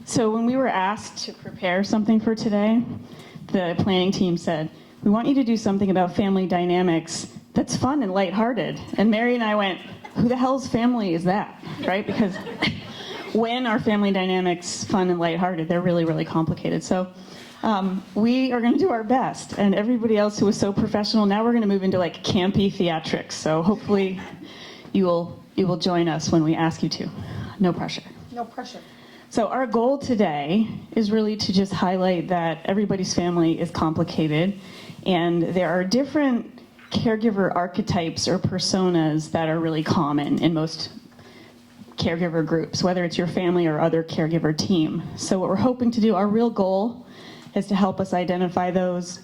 So when we were asked to prepare something for today, the planning team said, we want you to do something about family dynamics that's fun and lighthearted. And Mary and I went, who the hell's family is that, right? Because when are family dynamics fun and lighthearted? They're really, really complicated. So we are going to do our best. And everybody else who was so professional, now we're going to move into like campy theatrics. So hopefully you will join us when we ask you to. No pressure. No pressure. So our goal today is really to just highlight that everybody's family is complicated, and there are different caregiver archetypes or personas that are really common in most caregiver groups, whether it's your family or other caregiver team. So what we're hoping to do, our real goal is to help us identify those,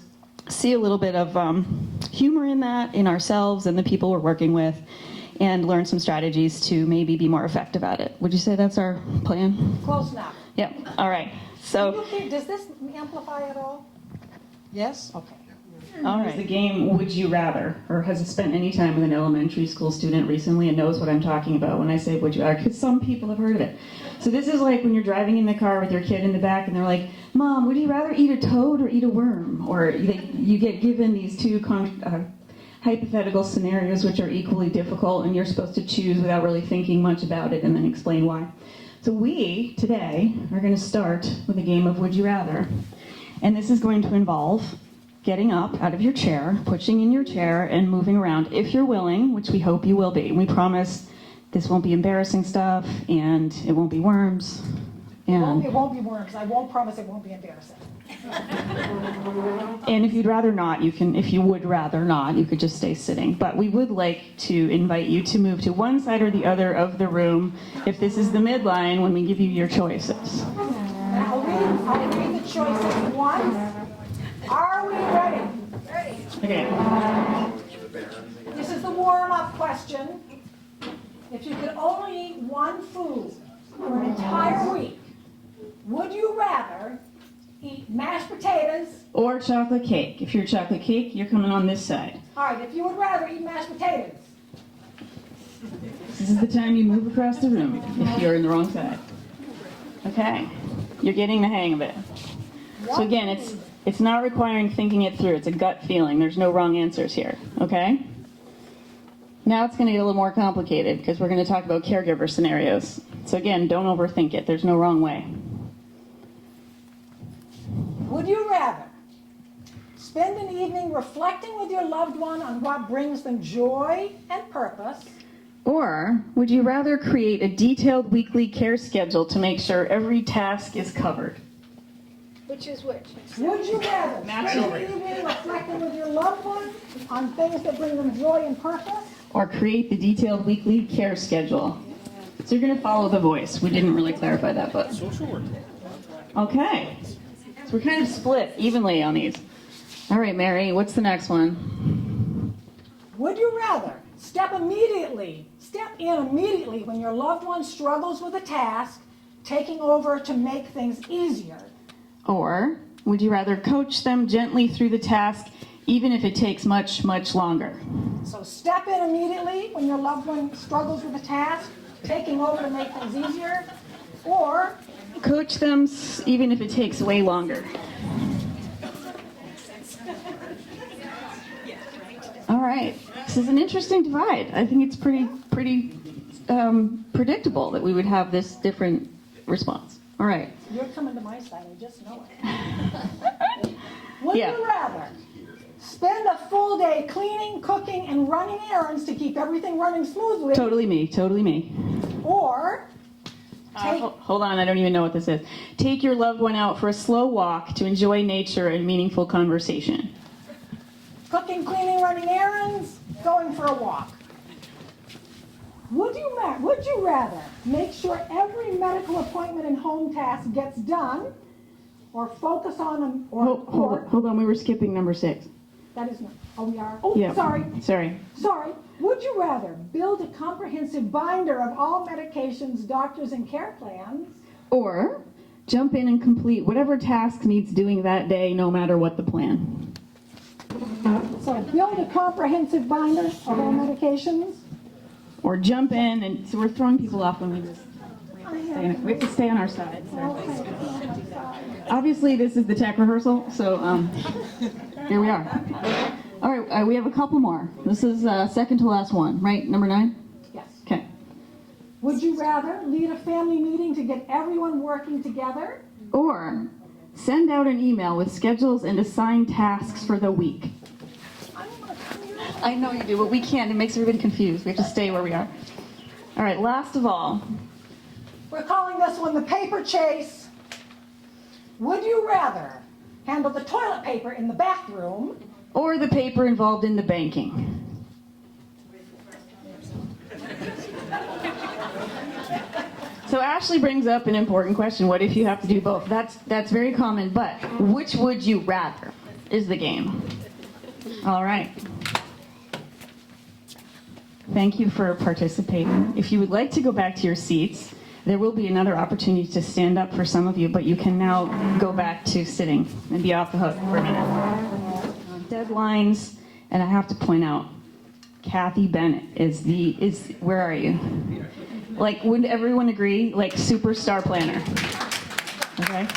see a little bit of humor in that, in ourselves and the people we're working with, and learn some strategies to maybe be more effective at it. Would you say that's our plan? Close enough. Yep. All right. So, Does this amplify at all? Yes? Okay. all right. The game Would You Rather, or has spent any time with an elementary school student recently and knows what I'm talking about when I say Would You Rather, because some people have heard of it. So this is like when you're driving in the car with your kid in the back and they're like, Mom, would you rather eat a toad or eat a worm? Or you get given these two hypothetical scenarios which are equally difficult, and you're supposed to choose without really thinking much about it and then explain why. So we, today, are going to start with a game of Would You Rather. And this is going to involve getting up out of your chair, pushing in your chair, and moving around, if you're willing, which we hope you will be. We promise this won't be embarrassing stuff, and it won't be worms. And It won't be worms. I won't promise it won't be embarrassing. And if you'd rather not, you can, if you would rather not, you could just stay sitting. But we would like to invite you to move to one side or the other of the room if this is the midline when we give you your choices. I'll read the choices once. Are we ready? Ready. Okay. This is the warm-up question. If you could only eat one food for an entire week, would you rather eat mashed potatoes? Or chocolate cake. If you're chocolate cake, you're coming on this side. All right, if you would rather eat mashed potatoes. This is the time you move across the room if you're in the wrong side. Okay. You're getting the hang of it. So again, it's not requiring thinking it through. It's a gut feeling. There's no wrong answers here. Okay? Now it's going to get a little more complicated because we're going to talk about caregiver scenarios. So again, don't overthink it. There's no wrong way. Would you rather spend an evening reflecting with your loved one on what brings them joy and purpose? Or would you rather create a detailed weekly care schedule to make sure every task is covered? Which is which? Would you rather spend an evening reflecting with your loved one on things that bring them joy and purpose? Or create the detailed weekly care schedule? So you're going to follow the voice. We didn't really clarify that, but... Okay. So we're kind of split evenly on these. All right, Mary, what's the next one? Would you rather step in immediately when your loved one struggles with a task, taking over to make things easier? Or would you rather coach them gently through the task, even if it takes much, much longer? So step in immediately when your loved one struggles with a task, taking over to make things easier, or coach them even if it takes way longer. All right, this is an interesting divide. I think it's pretty predictable that we would have this different response. All right. You're coming to my side, I just know it. Would you rather spend a full day cleaning, cooking, and running errands to keep everything running smoothly? Totally me. Or hold on, I don't even know what this is. Take your loved one out for a slow walk to enjoy nature and meaningful conversation. cooking, cleaning, running errands, going for a walk. Would you rather make sure every medical appointment and home task gets done, or focus on them, Hold on, we were skipping number 6. That is not. Oh, we are. Oh, Yeah. Sorry. Would you rather build a comprehensive binder of all medications, doctors, and care plans, Or jump in and complete whatever task needs doing that day, no matter what the plan. so build a comprehensive binder of all medications? Or jump in, and so we're throwing people off when we just We have to stay on our side. Okay. Obviously, this is the tech rehearsal, so here we are. All right, we have a couple more. This is second to last one, right? Number 9? Yes. Okay. Would you rather lead a family meeting to get everyone working together? Or send out an email with schedules and assign tasks for the week. I don't want to come here. I know you do, but we can't. It makes everybody confused. We have to stay where we are. All right, last of all. We're calling this one the paper chase. Would you rather handle the toilet paper in the bathroom Or the paper involved in the banking. So Ashley brings up an important question. What if you have to do both? That's very common, but which would you rather is the game. All right. Thank you for participating. If you would like to go back to your seats, there will be another opportunity to stand up for some of you, but you can now go back to sitting and be off the hook for a minute. Deadlines, and I have to point out, Kathy Bennett is where are you? Like, would everyone agree? Like, superstar planner. Okay?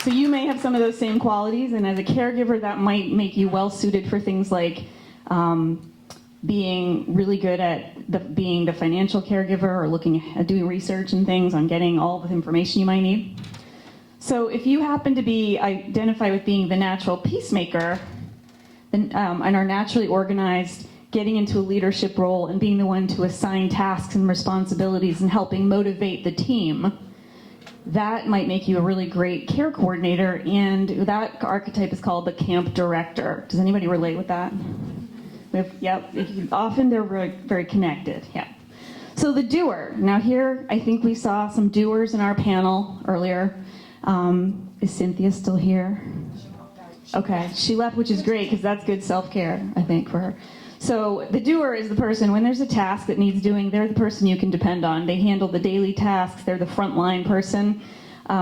So you may have some of those same qualities, and as a caregiver, that might make you well suited for things like being really good at being the financial caregiver, or looking at doing research and things on getting all the information you might need. So if you happen to be identified with being the natural peacemaker, then, and are naturally organized, getting into a leadership role and being the one to assign tasks and responsibilities and helping motivate the team, that might make you a really great care coordinator, and that archetype is called the camp director. Does anybody relate with that? Yep, often they're very, very connected, yeah. So the doer, now here I think we saw some doers in our panel earlier. Is Cynthia still here? Okay, she left, which is great because that's good self-care, I think, for her. So the doer is the person, when there's a task that needs doing, they're the person you can depend on. They handle the daily tasks, they're the frontline person.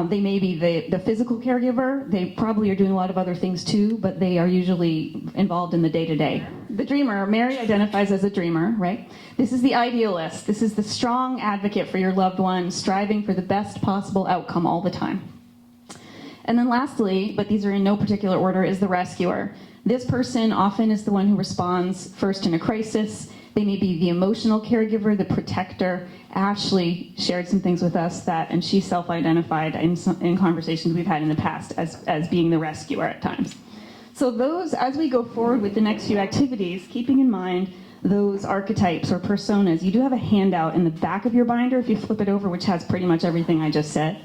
They may be the physical caregiver. They probably are doing a lot of other things too, but they are usually involved in the day-to-day. The dreamer, Mary identifies as a dreamer, right? This is the idealist. This is the strong advocate for your loved one, striving for the best possible outcome all the time. And then lastly, but these are in no particular order, is the rescuer. This person often is the one who responds first in a crisis. They may be the emotional caregiver, the protector. Ashley shared some things with us and she self-identified in conversations we've had in the past as being the rescuer at times. So those, as we go forward with the next few activities, keeping in mind those archetypes or personas, you do have a handout in the back of your binder, if you flip it over, which has pretty much everything I just said.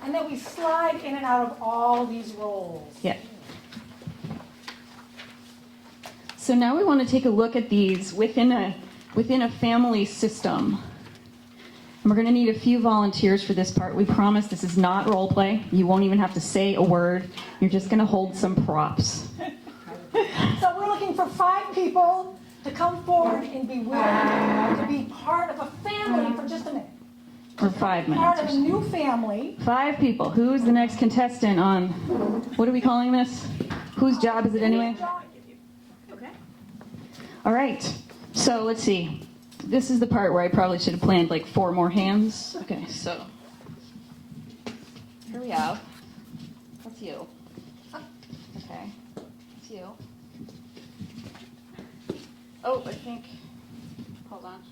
And then we slide in and out of all these roles. Yeah. So now we want to take a look at these within a family system. And we're going to need a few volunteers for this part. We promise this is not role play. You won't even have to say a word. You're just going to hold some props. So we're looking for 5 people to come forward and be willing to be part of a family for just a minute. For 5 minutes. Part of a new family. 5 people. Who's the next contestant on, what are we calling this? Whose job is it anyway? Okay. All right. So let's see. This is the part where I probably should have planned like 4 more hands. Okay, so here we have. That's you. Okay. That's you. Oh, I think. Hold on.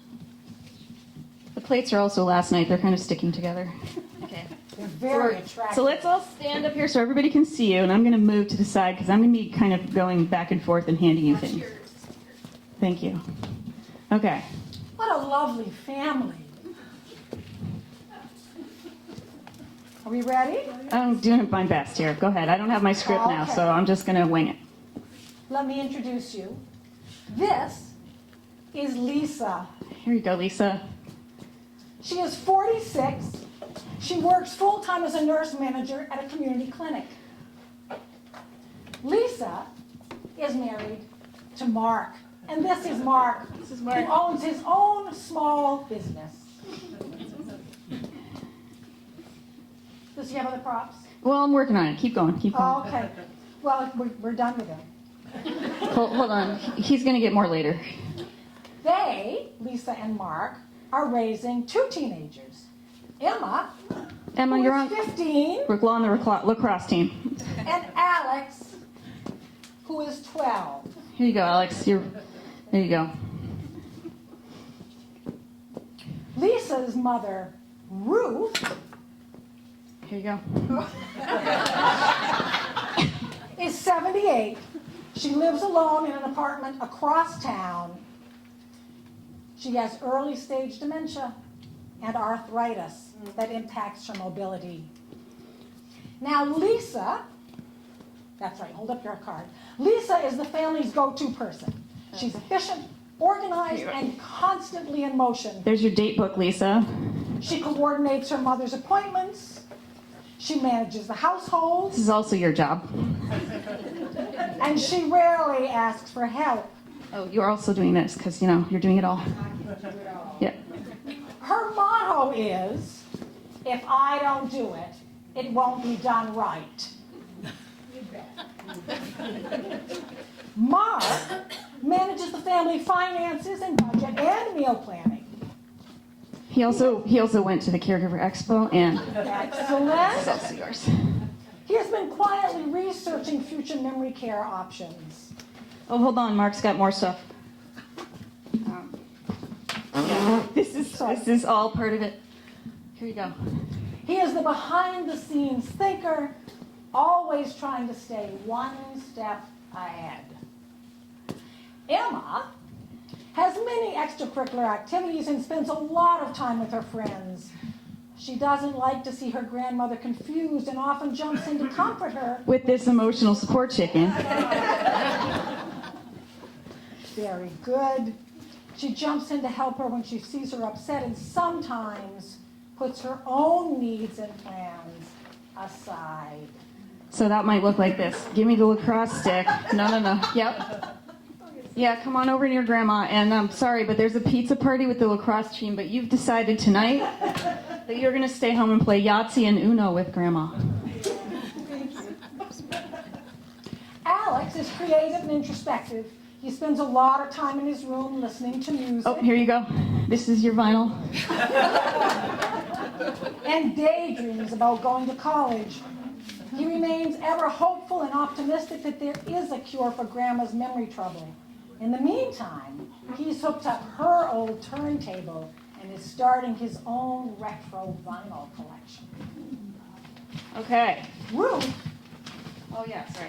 The plates are also last night. They're kind of sticking together. Okay. They're very attractive. So let's all stand up here so everybody can see you, and I'm going to move to the side because I'm going to be kind of going back and forth and handing you things. Thank you. Okay. What a lovely family. Are we ready? I'm doing my best here. Go ahead. I don't have my script now, so I'm just going to wing it. Let me introduce you. This is Lisa. Here you go, Lisa. She is 46. She works full-time as a nurse manager at a community clinic. Lisa is married to Mark. And this is Mark, who owns his own small business. Does he have other props? Well, I'm working on it. Keep going. Keep going. Okay. Well, we're done with him. Hold on. He's going to get more later. They, Lisa and Mark, are raising 2 teenagers, Emma, Emma, who you're is on. 15, We're on the lacrosse team. and Alex, who is 12. Here you go, Alex. There you go. Lisa's mother, Ruth, Here you go. is 78. She lives alone in an apartment across town. She has early stage dementia and arthritis that impacts her mobility. Now Lisa, that's right, hold up your card. Lisa is the family's go-to person. She's efficient, organized, and constantly in motion. There's your date book, Lisa. She coordinates her mother's appointments. She manages the household. This is also your job. And she rarely asks for help. Oh, you're also doing this because, you're doing it all. Yeah. Her motto is, if I don't do it, it won't be done right. Mark manages the family finances and budget and meal planning. He also went to the Caregiver Expo, and it's Excellent. also yours. He has been quietly researching future memory care options. Oh, hold on. Mark's got more stuff. Yeah, this is all part of it. Here you go. He is the behind-the-scenes thinker, always trying to stay one step ahead. Emma has many extracurricular activities and spends a lot of time with her friends. She doesn't like to see her grandmother confused and often jumps in to comfort her. With this emotional support chicken. Very good. She jumps in to help her when she sees her upset and sometimes puts her own needs and plans aside. So that might look like this. Give me the lacrosse stick. No. Yep. Yeah, come on over to your grandma. And I'm sorry, but there's a pizza party with the lacrosse team, but you've decided tonight that you're going to stay home and play Yahtzee and Uno with grandma. Alex is creative and introspective. He spends a lot of time in his room listening to music. Oh, here you go. This is your vinyl. And daydreams about going to college. He remains ever hopeful and optimistic that there is a cure for Grandma's memory trouble. In the meantime, he's hooked up her old turntable and is starting his own retro vinyl collection. Okay. Ruth Oh, yeah, sorry.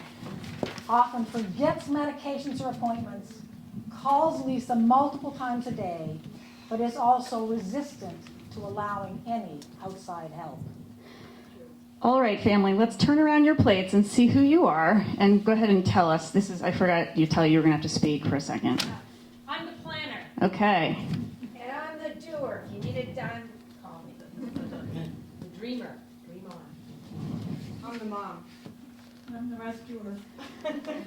often forgets medications or appointments, calls Lisa multiple times a day, but is also resistant to allowing any outside help. All right, family, let's turn around your plates and see who you are, and go ahead and tell us. I forgot you were going to have to speak for a second. I'm the planner. Okay. And I'm the doer. If you need it done, call me. The dreamer. Dream on. I'm the mom. I'm the rescuer.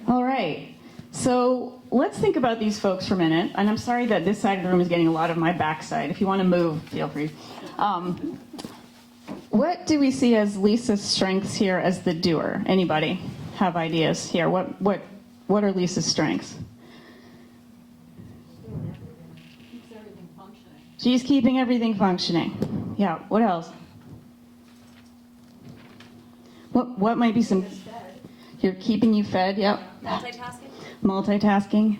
All right. So let's think about these folks for a minute. And I'm sorry that this side of the room is getting a lot of my backside. If you want to move, feel free. What do we see as Lisa's strengths here as the doer? Anybody have ideas here? What are Lisa's strengths? Keeps everything functioning. She's keeping everything functioning. Yeah. What else? What might be some? You're keeping you fed. Yep. Multitasking? Multitasking.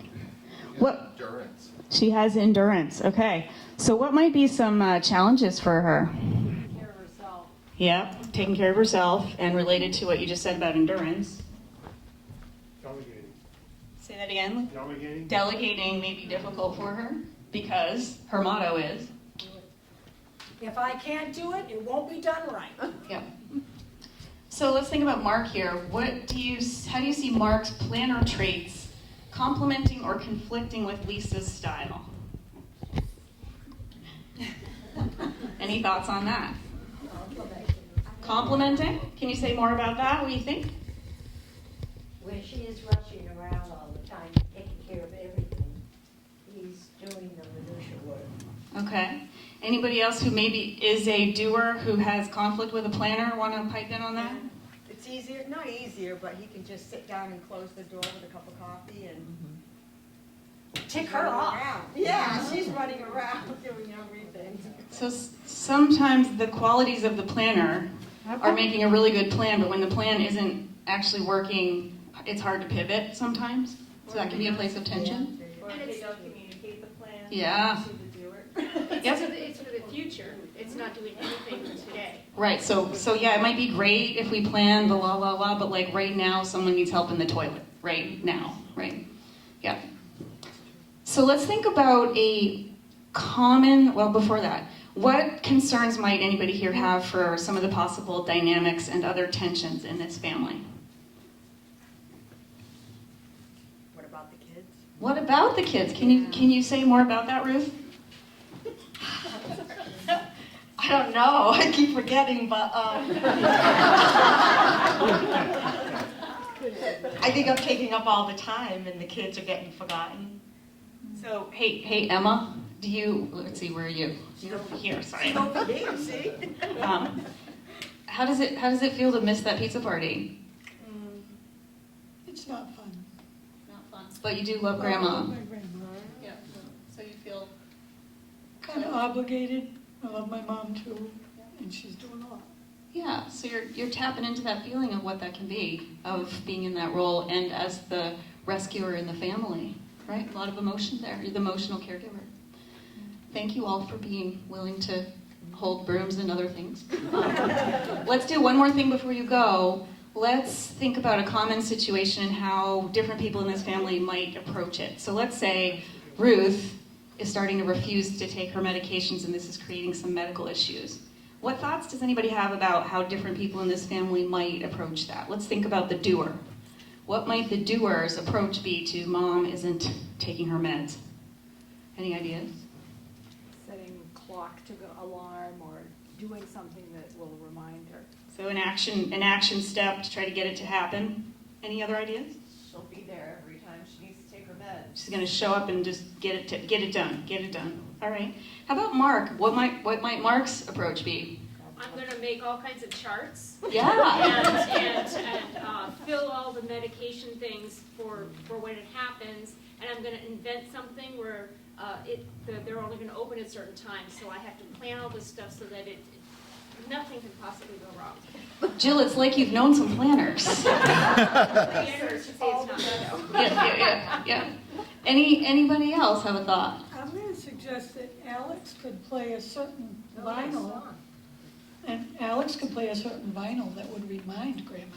What? Endurance. She has endurance. Okay. So what might be some challenges for her? Taking care of herself. Yeah, taking care of herself, and related to what you just said about endurance. Delegating. Say that again. Delegating. Delegating may be difficult for her because her motto is. If I can't do it, it won't be done right. Yeah. So let's think about Mark here. How do you see Mark's planner traits complementing or conflicting with Lisa's style? Any thoughts on that? Complementing? Can you say more about that? What do you think? When she is rushing around all the time, taking care of everything, he's doing the minutia work. Okay. Anybody else who maybe is a doer who has conflict with a planner want to pipe in on that? It's easier, not easier, but he can just sit down and close the door with a cup of coffee and Tick her off. Yeah, she's running around doing everything. So sometimes the qualities of the planner are making a really good plan, but when the plan isn't actually working, it's hard to pivot sometimes. So that can be a place of tension. Or if they don't communicate the plan. Yeah. To the doer. It's for the future. It's not doing anything for today. Right, so yeah, it might be great if we plan the but like right now someone needs help in the toilet, right now, right? Yeah. So let's think about before that, what concerns might anybody here have for some of the possible dynamics and other tensions in this family? What about the kids? What about the kids? Can you say more about that, Ruth? I don't know. I keep forgetting, but I think I'm taking up all the time, and the kids are getting forgotten. So hey Emma, let's see, where are you? You're over here. Sorry. Over there, see? How does it feel to miss that pizza party? It's not fun. Not fun. But you do love Grandma. My grandma. Yeah. So you feel Kind of obligated. I love my mom too, and she's doing a lot. yeah. So you're tapping into that feeling of what that can be, of being in that role and as the rescuer in the family, right? A lot of emotion there. You're the emotional caregiver. Thank you all for being willing to hold brooms and other things. Let's do one more thing before you go. Let's think about a common situation and how different people in this family might approach it. So let's say Ruth is starting to refuse to take her medications and this is creating some medical issues. What thoughts does anybody have about how different people in this family might approach that? Let's think about the doer. What might the doer's approach be to mom isn't taking her meds? Any ideas? Setting clock to go alarm or doing something that will remind her. So an action step to try to get it to happen. Any other ideas? She'll be there every time she needs to take her meds. She's going to show up and just get it done. All right. How about Mark? What might Mark's approach be? I'm going to make all kinds of charts Yeah. and fill all the medication things for when it happens. And I'm going to invent something where they're only going to open at certain times. So I have to plan all this stuff so that nothing can possibly go wrong. Jill, it's like you've known some planners. Planners should say it's not so. Yeah. Anybody else have a thought? I'm going to suggest that Alex could play a certain vinyl. And Alex could play a certain vinyl that would remind Grandma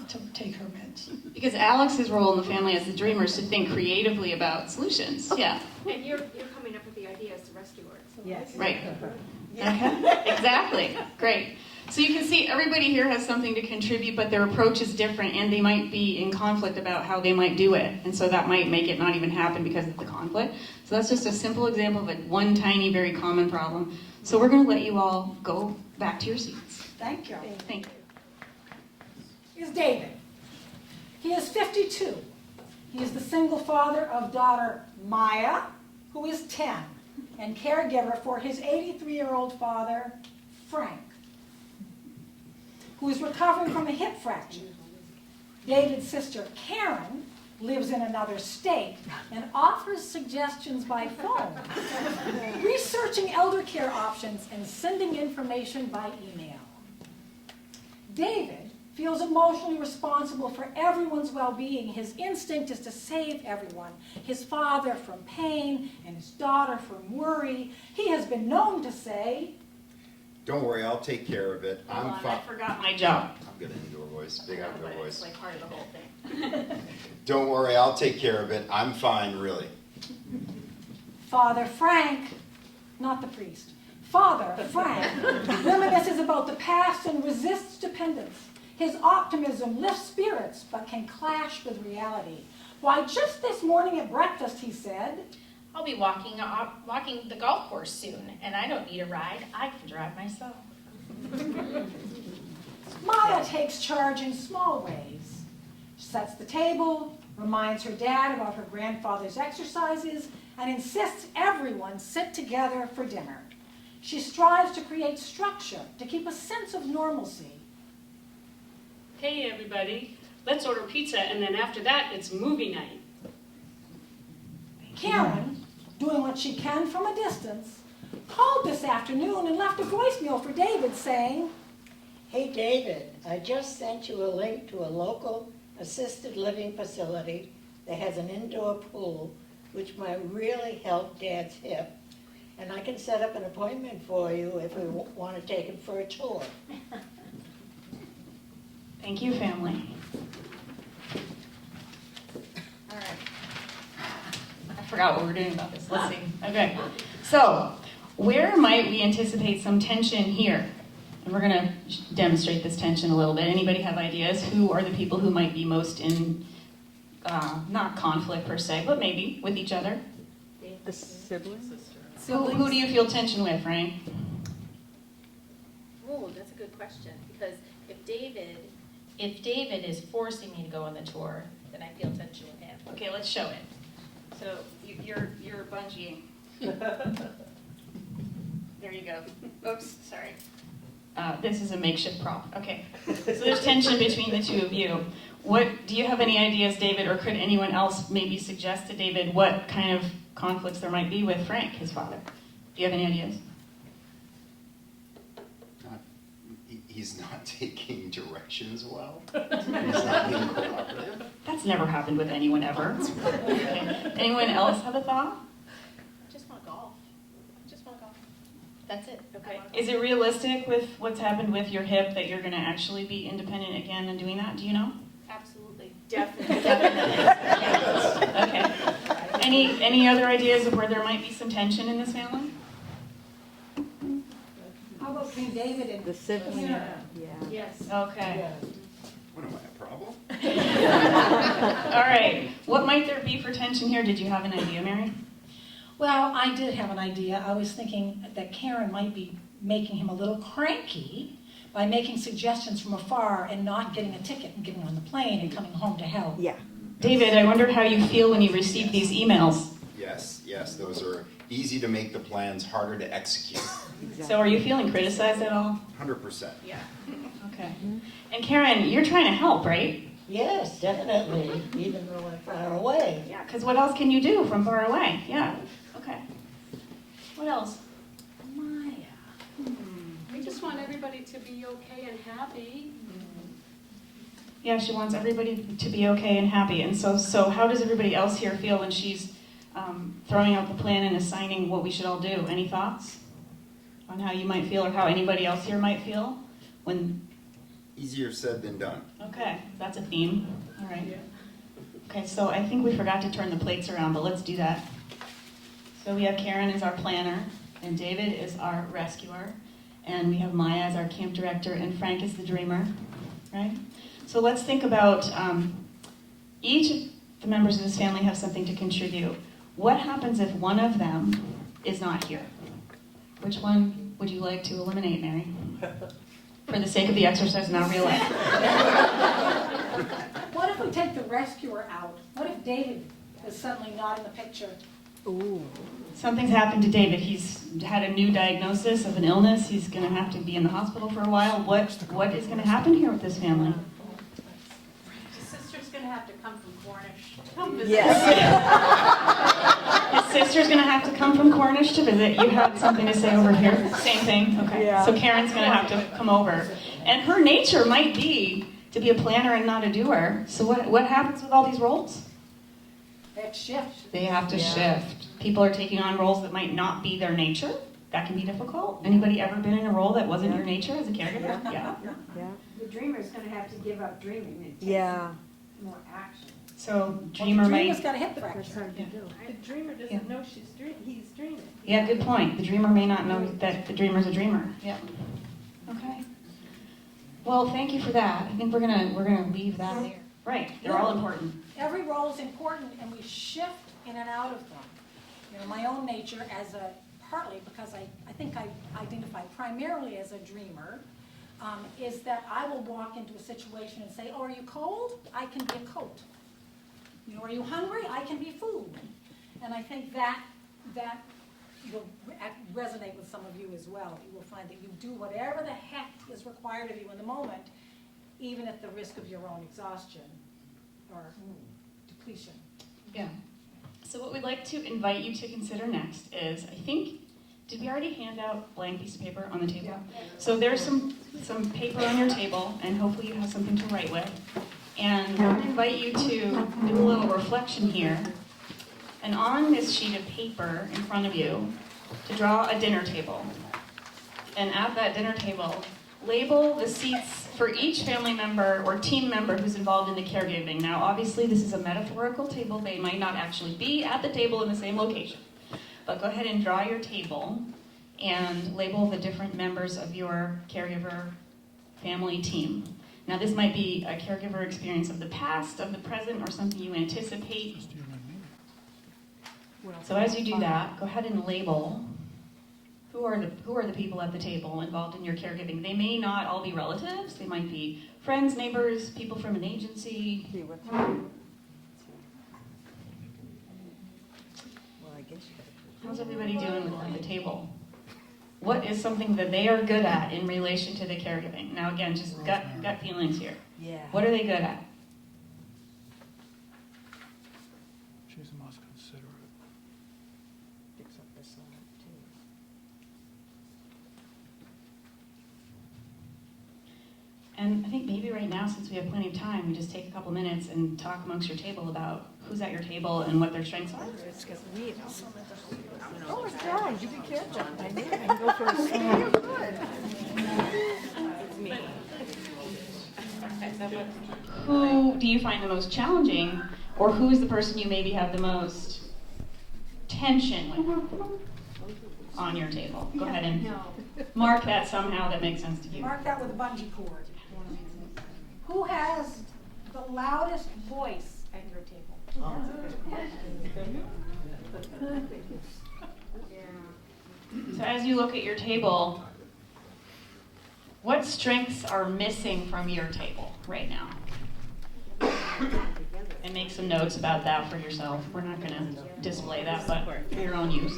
to take her meds. Because Alex's role in the family as the dreamer is to think creatively about solutions. Yeah. And you're coming up with the ideas to rescue her. Yes. Right. Okay. Exactly. Great. So you can see everybody here has something to contribute, but their approach is different, and they might be in conflict about how they might do it. And so that might make it not even happen because of the conflict. So that's just a simple example of one tiny, very common problem. So we're going to let you all go back to your seats. Thank you. Thank you. Is David. He is 52. He is the single father of daughter Maya, who is 10, and caregiver for his 83-year-old father, Frank, who is recovering from a hip fracture. David's sister, Karen, lives in another state and offers suggestions by phone, researching elder care options and sending information by email. David feels emotionally responsible for everyone's well-being. His instinct is to save everyone, his father from pain and his daughter from worry. He has been known to say, "Don't worry, I'll take care of it. Hold I'm on, I fine." forgot my job. I'm good at indoor voice, big outdoor But it's voice. like part of the whole thing. "Don't worry, I'll take care of it. I'm fine, really." Father Frank, not the priest, Father Frank reminisces about the past and resists dependence. His optimism lifts spirits but can clash with reality. Why, just this morning at breakfast he said, I'll be walking the golf course soon, and I don't need a ride. I can drive myself. Maya takes charge in small ways. She sets the table, reminds her dad about her grandfather's exercises, and insists everyone sit together for dinner. She strives to create structure, to keep a sense of normalcy. Hey everybody, let's order pizza and then after that it's movie night. Karen, doing what she can from a distance, called this afternoon and left a voicemail for David saying, Hey, David, I just sent you a link to a local assisted living facility that has an indoor pool, which might really help Dad's hip. And I can set up an appointment for you if we want to take him for a tour. Thank you, family. All right. I forgot what we're doing about this. Let's see. Okay. So, where might we anticipate some tension here? And we're going to demonstrate this tension a little bit. Anybody have ideas? Who are the people who might be most in, not conflict per se, but maybe with each other? The siblings? Who do you feel tension with, Frank? Oh, that's a good question, because if David is forcing me to go on the tour, then I feel tension with him. Okay, let's show it. So you're bungeeing. There you go. Oops, sorry. This is a makeshift prop. Okay. So there's tension between the two of you. Do you have any ideas, David, or could anyone else maybe suggest to David what kind of conflicts there might be with Frank, his father? Do you have any ideas? He's not taking directions well. He's not being cooperative. That's never happened with anyone ever. Okay. Anyone else have a thought? I just want to golf. That's it. Okay. Is it realistic with what's happened with your hip that you're going to actually be independent again and doing that? Do you know? Absolutely. Definitely. Okay. Any other ideas of where there might be some tension in this family? how about between David and The sibling, Karen? yeah. Yes. Okay. What am I, a problem? All right. What might there be for tension here? Did you have an idea, Mary? Well, I did have an idea. I was thinking that Karen might be making him a little cranky by making suggestions from afar and not getting a ticket and getting on the plane and coming home to help. Yeah. David, I wonder how you feel when you receive these emails. Yes, those are easy to make the plans, harder to execute. So are you feeling criticized at all? 100%. Yeah. Okay. And Karen, you're trying to help, right? Yes, definitely, even though I'm far away. Yeah, because what else can you do from far away? Yeah. Okay. What else? We just want everybody to be okay and happy. Yeah, she wants everybody to be okay and happy. And so how does everybody else here feel when she's throwing out the plan and assigning what we should all do? Any thoughts on how you might feel or how anybody else here might feel when? Easier said than done. Okay, that's a theme. All right. Okay, so I think we forgot to turn the plates around, but let's do that. So we have Karen as our planner, and David is our rescuer, and we have Maya as our camp director, and Frank is the dreamer, right? So let's think about each of the members of this family have something to contribute. What happens if one of them is not here? Which one would you like to eliminate, Mary? For the sake of the exercise, not real life. What if we take the rescuer out? What if David is suddenly not in the picture? Ooh. Something's happened to David. He's had a new diagnosis of an illness. He's going to have to be in the hospital for a while. What is going to happen here with this family? His sister's gonna have to come from Cornish. Yes. His sister's going to have to come from Cornish to visit. You had something to say over here. Same thing? Okay. Yeah. So Karen's going to have to come over. And her nature might be to be a planner and not a doer. So what happens with all these roles? They have to shift. They have to shift. People are taking on roles that might not be their nature. That can be difficult. Anybody ever been in a role that wasn't your nature as a caregiver? Yeah. Yeah. The dreamer's gonna have to give up dreaming and take Yeah. more action. So The dreamer dreamer's might. got a hip That's fracture. hard to do. The dreamer doesn't know he's dreaming. Yeah, good point. The dreamer may not know that the dreamer's a dreamer. Yeah. Okay. Well, thank you for that. I think we're gonna leave that there. Right. They're all important. Every role is important, and we shift in and out of them. You know, my own nature partly because I think I identify primarily as a dreamer, is that I will walk into a situation and say, oh, are you cold? I can be a coat. You know, are you hungry? I can be food. And I think that will resonate with some of you as well. You will find that you do whatever the heck is required of you in the moment, even at the risk of your own exhaustion or depletion. Yeah. So what we'd like to invite you to consider next is, I think, did we already hand out blank piece of paper on the table? So there's some paper on your table, and hopefully you have something to write with. And I want to invite you to do a little reflection here. And on this sheet of paper in front of you, to draw a dinner table. And at that dinner table, label the seats for each family member or team member who's involved in the caregiving. Now, obviously, this is a metaphorical table. They might not actually be at the table in the same location. But go ahead and draw your table and label the different members of your caregiver family team. Now, this might be a caregiver experience of the past, of the present, or something you anticipate. So as you do that, go ahead and label who are the people at the table involved in your caregiving. They may not all be relatives. They might be friends, neighbors, people from an agency. How's everybody doing with the table? What is something that they are good at in relation to the caregiving? Now again, just gut feelings here. Yeah. What are they good at? She's the most considerate. Picks up the slack, too. And I think maybe right now, since we have plenty of time, we just take a couple minutes and talk amongst your table about who's at your table and what their strengths are. It's got weird. Oh, it's dry. You be careful. I knew I can go first. You're good. It's me. Who do you find the most challenging, or who is the person you maybe have the most tension with on your table? Go ahead and mark that somehow that makes sense to you. Mark that with a bungee cord. Who has the loudest voice at your table? So as you look at your table, what strengths are missing from your table right now? And make some notes about that for yourself. We're not going to display that, but for your own use.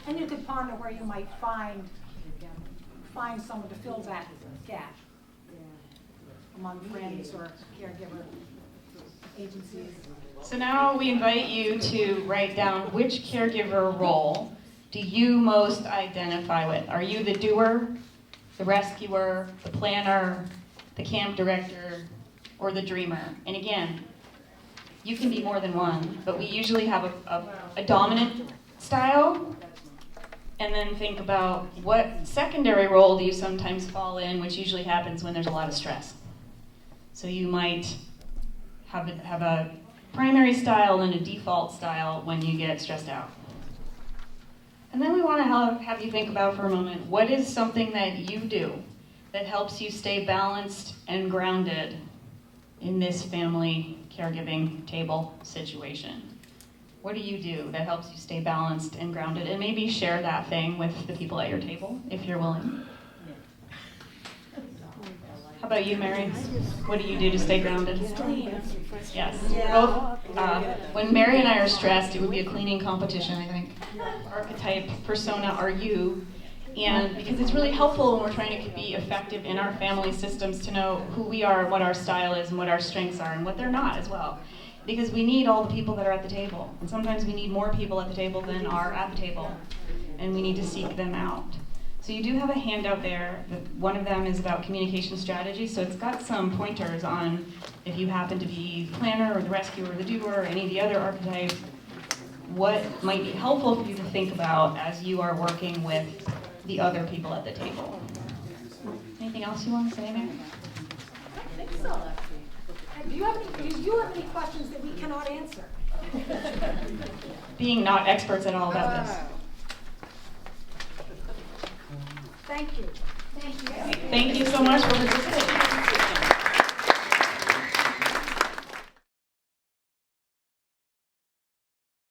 And you could ponder where you might find someone to fill that gap among friends or caregiver agencies. So now we invite you to write down which caregiver role do you most identify with. Are you the doer, the rescuer, the planner, the camp director, or the dreamer? And again, you can be more than one, but we usually have a dominant style, and then think about what secondary role do you sometimes fall in, which usually happens when there's a lot of stress. So you might have a primary style and a default style when you get stressed out. And then we want to have you think about for a moment, what is something that you do that helps you stay balanced and grounded in this family caregiving table situation? What do you do that helps you stay balanced and grounded? And maybe share that thing with the people at your table, if you're willing. How about you, Mary? What do you do to stay grounded? Yes. Both. When Mary and I are stressed, it would be a cleaning competition, I think. Archetype, persona are you. And because it's really helpful when we're trying to be effective in our family systems to know who we are, what our style is, and what our strengths are, and what they're not as well. Because we need all the people that are at the table. And sometimes we need more people at the table than are at the table. And we need to seek them out. So you do have a handout there. One of them is about communication strategy. So it's got some pointers on if you happen to be the planner or the rescuer or the doer or any of the other archetypes, what might be helpful for you to think about as you are working with the other people at the table. Anything else you want to say, Mary? I think so. Do you have any questions that we cannot answer? Being not experts at all about this. Thank you. Thank you so much for participating.